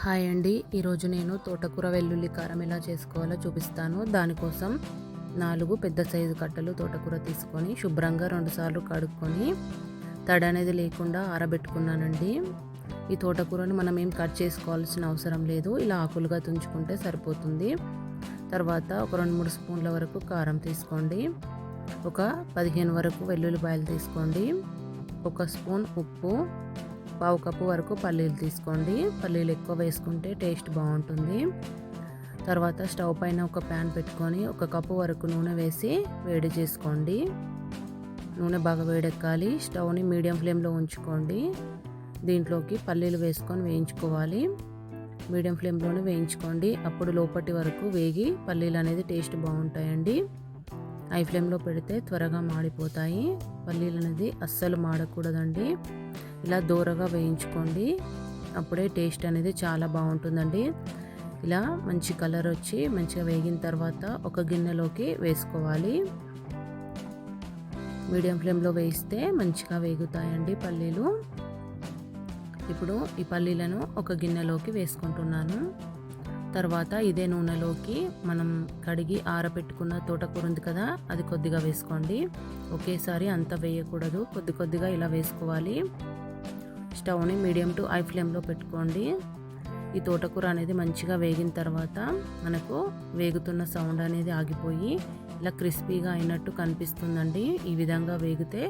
Hi అండి. ఈరోజు నేను తోటకూర వెల్లుల్లి కారం ఎలా చేసుకోవాలో చూపిస్తాను. దానికోసం 4 పెద్ద సైజు కట్టలు తోటకూర తీసుకొని శుభ్రంగా 2 సార్లు కడుక్కొని తడి అనేది లేకుండా ఆరబెట్టుకున్నానండి. ఈ తోటకూరని మనం ఏం కట్ చేసుకోవాల్సిన అవసరం లేదు. ఇలా ఆకులుగా తుంచుకుంటే సరిపోతుంది. తర్వాత ఒక 2-3 స్పూన్ల వరకు కారం తీసుకోండి. ఒక 15 వరకు వెల్లుల్లిపాయలు తీసుకోండి. ఒక స్పూన్ ఉప్పు, పావు కప్పు వరకు పల్లీలు తీసుకోండి. పల్లీలు ఎక్కువ వేసుకుంటే టేస్ట్ బాగుంటుంది. తర్వాత స్టవ్ పైన ఒక ప్యాన్ పెట్టుకొని 1 కప్పు వరకు నూనె వేసి వేడి చేసుకోండి. నూనె బాగా వేడెక్కాలి. స్టవ్ని మీడియం ఫ్లేమ్లో ఉంచుకోండి. దీంట్లోకి పల్లీలు వేసుకొని వేయించుకోవాలి. మీడియం ఫ్లేమ్లోనే వేయించుకోండి. అప్పుడు లోపటి వరకు వేగి పల్లీలు అనేది టేస్ట్ బాగుంటాయండి. హై ఫ్లేమ్లో పెడితే త్వరగా మాడిపోతాయి. పల్లీలు అనేది అస్సలు మాడకూడదండి. ఇలా దూరగా వేయించుకోండి. అప్పుడే టేస్ట్ అనేది చాలా బాగుంటుందండి. ఇలా మంచి కలర్ వచ్చి మంచిగా వేగిన తర్వాత ఒక గిన్నెలోకి వేసుకోవాలి. మీడియం ఫ్లేమ్లో వేయిస్తే మంచిగా వేగుతాయండి పల్లీలు. ఇప్పుడు ఈ పల్లీలను ఒక గిన్నెలోకి వేసుకుంటున్నాను. తర్వాత ఇదే నూనెలోకి మనం కడిగి ఆరబెట్టుకున్న తోటకూర ఉంది కదా, అది కొద్దిగా వేసుకోండి. ఒకేసారి అంతా వేయకూడదు, కొద్ది కొద్దిగా ఇలా వేసుకోవాలి. స్టవ్ని మీడియం టు హై ఫ్లేమ్లో పెట్టుకోండి. ఈ తోటకూర అనేది మంచిగా వేగిన తర్వాత మనకు వేగుతున్న సౌండ్ అనేది ఆగిపోయి ఇలా క్రిస్పీగా అయినట్టు కనిపిస్తుందండి. ఈ విధంగా వేగితే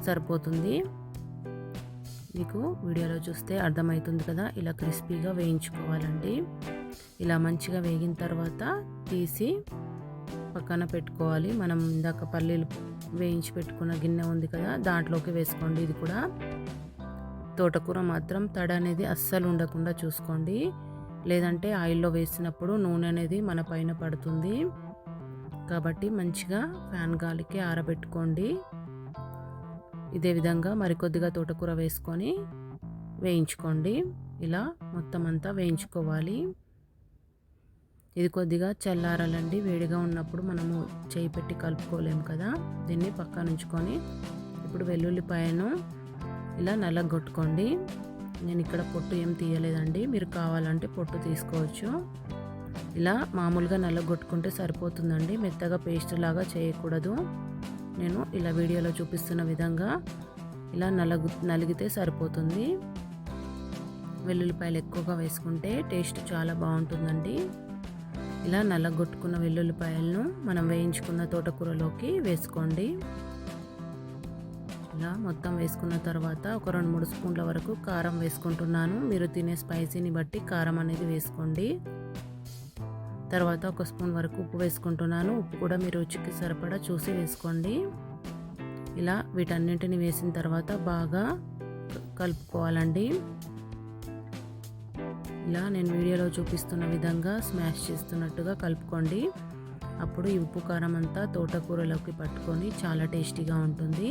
సరిపోతుంది. మీకు వీడియోలో చూస్తే అర్థమవుతుంది కదా, ఇలా క్రిస్పీగా వేయించుకోవాలండి. ఇలా మంచిగా వేగిన తర్వాత తీసి పక్కన పెట్టుకోవాలి. మనం ఇందాక పల్లీలు వేయించి పెట్టుకున్న గిన్నె ఉంది కదా, దాంట్లోకి వేసుకోండి. ఇది కూడా తోటకూర మాత్రం తడి అనేది అస్సలు ఉండకుండా చూసుకోండి, లేదంటే ఆయిల్లో వేసినప్పుడు నూనె అనేది మన పైన పడుతుంది. కాబట్టి మంచిగా ఫ్యాన్ గాలికి ఆరబెట్టుకోండి. ఇదే విధంగా మరికొద్దిగా తోటకూర వేసుకొని వేయించుకోండి. ఇలా మొత్తం అంతా వేయించుకోవాలి. ఇది కొద్దిగా చల్లారాలండి. వేడిగా ఉన్నప్పుడు మనము చేయి పెట్టి కలుపుకోలేము కదా, దీన్ని పక్కన ఉంచుకొని ఇప్పుడు వెల్లుల్లిపాయను ఇలా నల్లగొట్టుకోండి. నేను ఇక్కడ పొట్టు ఏం తీయలేదండి, మీరు కావాలంటే పొట్టు తీసుకోవచ్చు. ఇలా మామూలుగా నల్లగొట్టుకుంటే సరిపోతుందండి, మెత్తగా పేస్ట్ లాగా చేయకూడదు. నేను ఇలా వీడియోలో చూపిస్తున్న విధంగా ఇలా నలిగితే సరిపోతుంది. వెల్లుల్లిపాయలు ఎక్కువగా వేసుకుంటే టేస్ట్ చాలా బాగుంటుందండి. ఇలా నల్లగొట్టుకున్న వెల్లుల్లిపాయలను మనం వేయించుకున్న తోటకూరలోకి వేసుకోండి. ఇలా మొత్తం వేసుకున్న తర్వాత ఒక 2-3 స్పూన్ల వరకు కారం వేసుకుంటున్నాను. మీరు తినే స్పైసీని బట్టి కారం అనేది వేసుకోండి. తర్వాత 1 స్పూన్ వరకు ఉప్పు వేసుకుంటున్నాను. ఉప్పు కూడా మీ రుచికి సరిపడా చూసి వేసుకోండి. ఇలా వీటన్నింటిని వేసిన తర్వాత బాగా కలుపుకోవాలండి. ఇలా నేను వీడియోలో చూపిస్తున్న విధంగా స్మాష్ చేస్తున్నట్టుగా కలుపుకోండి. అప్పుడు ఈ ఉప్పు కారం అంతా తోటకూరలోకి పట్టుకొని చాలా టేస్టీగా ఉంటుంది.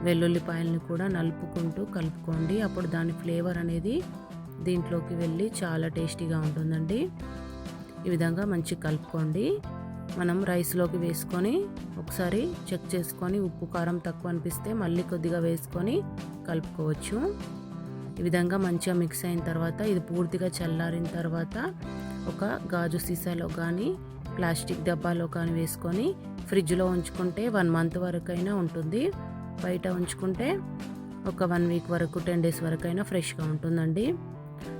వెల్లుల్లిపాయలను కూడా నలుపుకుంటూ కలుపుకోండి. అప్పుడు దాని ఫ్లేవర్ అనేది దీంట్లోకి వెళ్ళి చాలా టేస్టీగా ఉంటుందండి. ఈ విధంగా మంచిగా కలుపుకోండి. మనం రైస్లోకి వేసుకొని ఒకసారి చెక్ చేసుకొని ఉప్పు కారం తక్కువ అనిపిస్తే మళ్ళీ కొద్దిగా వేసుకొని కలుపుకోవచ్చు. ఈ విధంగా మంచిగా మిక్స్ అయిన తర్వాత ఇది పూర్తిగా చల్లారిన తర్వాత ఒక గాజు సీసాలో కానీ ప్లాస్టిక్ డబ్బాలో కానీ వేసుకొని ఫ్రిడ్జ్లో ఉంచుకుంటే 1 మంత్ వరకైనా ఉంటుంది. బయట ఉంచుకుంటే ఒక 1 వీక్ వరకు 10 డేస్ వరకైనా ఫ్రెష్గా ఉంటుందండి.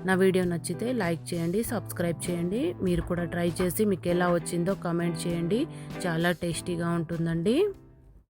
నా వీడియో నచ్చితే లైక్ చేయండి, సబ్స్క్రైబ్ చేయండి. మీరు కూడా ట్రై చేసి మీకు ఎలా వచ్చిందో కామెంట్ చేయండి. చాలా టేస్టీగా ఉంటుందండి.